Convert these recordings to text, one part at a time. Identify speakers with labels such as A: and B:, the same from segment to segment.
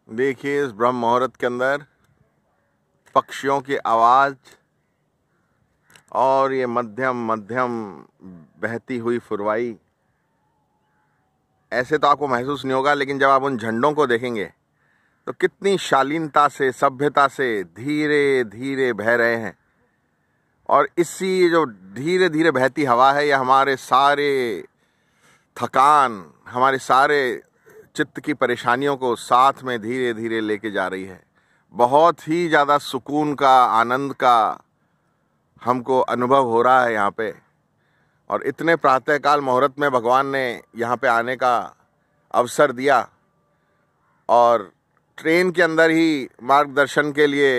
A: देखिए इस ब्रह्म मुहूर्त के अंदर पक्षियों की आवाज़ और ये मध्यम मध्यम बहती हुई फुरवाई, ऐसे तो आपको महसूस नहीं होगा, लेकिन जब आप उन झंडों को देखेंगे तो कितनी शालीनता से, सभ्यता से धीरे धीरे बह रहे हैं। और इसी जो धीरे धीरे बहती हवा है, यह हमारे सारे थकान, हमारे सारे चित्त की परेशानियों को साथ में धीरे धीरे लेके जा रही है। बहुत ही ज़्यादा सुकून का, आनंद का हमको अनुभव हो रहा है यहाँ पे। और इतने प्रातःकाल मुहूर्त में भगवान ने यहाँ पे आने का अवसर दिया और ट्रेन के अंदर ही मार्गदर्शन के लिए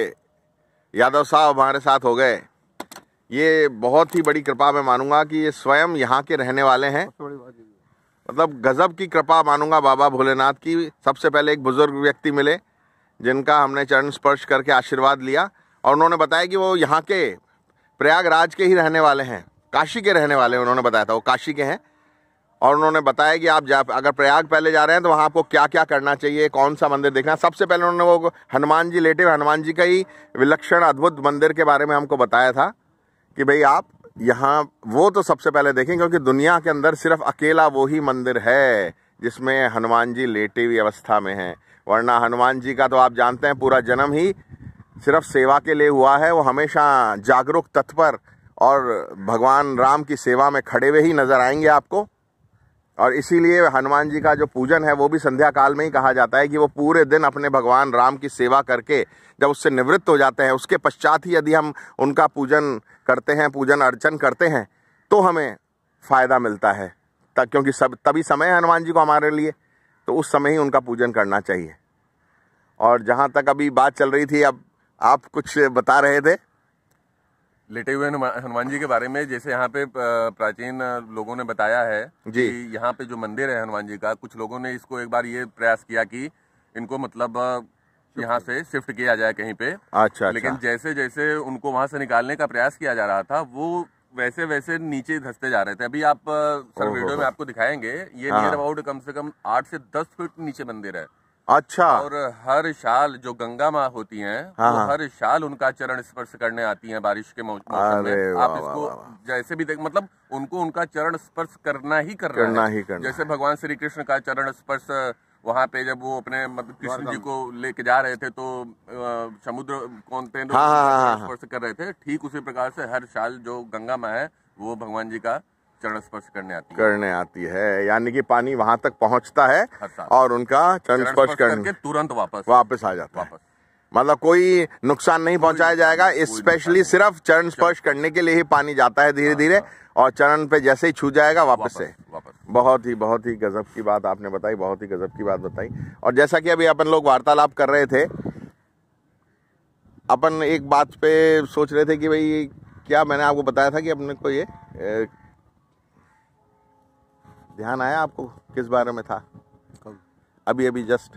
A: यादव साहब हमारे साथ हो गए। ये बहुत ही बड़ी कृपा मैं मानूंगा कि ये स्वयं यहाँ के रहने वाले हैं। मतलब गजब की कृपा मानूंगा बाबा भोलेनाथ की। सबसे पहले एक बुजुर्ग व्यक्ति मिले जिनका हमने चरण स्पर्श करके आशीर्वाद लिया, और उन्होंने बताया कि वो यहाँ के प्रयागराज के ही रहने वाले हैं, काशी के रहने वाले हैं। उन्होंने बताया था वो काशी के हैं, और उन्होंने बताया कि आप अगर प्रयाग पहले जा रहे हैं तो वहाँ आपको क्या क्या करना चाहिए, कौन सा मंदिर देखना। सबसे पहले उन्होंने वो हनुमान जी लेटे हुए हनुमान जी का ही विलक्षण अद्भुत मंदिर के बारे में हमको बताया था कि भाई आप यहाँ वो तो सबसे पहले देखें, क्योंकि दुनिया के अंदर सिर्फ अकेला वो ही मंदिर है जिसमें हनुमान जी लेटी हुई अवस्था में हैं। वरना हनुमान जी का तो आप जानते हैं पूरा जन्म ही सिर्फ सेवा के लिए हुआ है। वो हमेशा जागरूक, तत्पर और भगवान राम की सेवा में खड़े हुए ही नजर आएंगे आपको। और इसीलिए हनुमान जी का जो पूजन है वो भी संध्या काल में ही कहा जाता है कि वो पूरे दिन अपने भगवान राम की सेवा करके जब उससे निवृत्त हो जाते हैं, उसके पश्चात ही यदि हम उनका पूजन करते हैं, पूजन अर्चन करते हैं, तो हमें फ़ायदा मिलता है। क्योंकि तभी समय है हनुमान जी को हमारे लिए, तो उस समय ही उनका पूजन करना चाहिए। और जहाँ तक अभी बात चल रही थी, अब आप कुछ बता रहे थे
B: लेटे हुए हनुमान जी के बारे में। जैसे यहाँ पे प्राचीन लोगों ने बताया है कि यहाँ पे जो मंदिर है हनुमान जी का, कुछ लोगों ने इसको एक बार ये प्रयास किया कि इनको मतलब यहाँ से शिफ्ट किया जाए कहीं पे।
A: अच्छा।
B: लेकिन जैसे जैसे उनको वहां से निकालने का प्रयास किया जा रहा था, वो वैसे वैसे नीचे धंसते जा रहे थे। अभी आप सर वीडियो में आपको दिखाएंगे, ये नियर अबाउट कम से कम 8 से 10 फीट नीचे मंदिर है।
A: अच्छा।
B: और हर साल जो गंगा माँ होती हैं, वो हर साल उनका चरण स्पर्श करने आती हैं बारिश के मौसम में। आप इसको जैसे भी देख, मतलब उनको उनका चरण स्पर्श करना ही करना है। जैसे भगवान श्री कृष्ण का चरण स्पर्श वहाँ पे जब वो अपने मतलब कृष्ण जी को लेके जा रहे थे तो समुद्र कौनते स्पर्श कर रहे थे, ठीक उसी प्रकार से हर साल जो गंगा माँ है वो भगवान जी का चरण स्पर्श करने आती है।
A: यानी कि पानी वहां तक पहुंचता है और उनका चरण स्पर्श करके
B: तुरंत
A: वापस आ जाता है। मतलब कोई नुकसान नहीं पहुंचाया जाएगा। स्पेशली सिर्फ चरण स्पर्श करने के लिए ही पानी जाता है धीरे धीरे, और चरण पे जैसे ही छू जाएगा वापस से। बहुत ही गजब की बात आपने बताई, बहुत ही गजब की बात बताई। और जैसा कि अभी अपन लोग वार्तालाप कर रहे थे, अपन एक बात पे सोच रहे थे कि भाई क्या मैंने आपको बताया था कि अपने को ये ध्यान आया आपको किस बारे में था? अभी जस्ट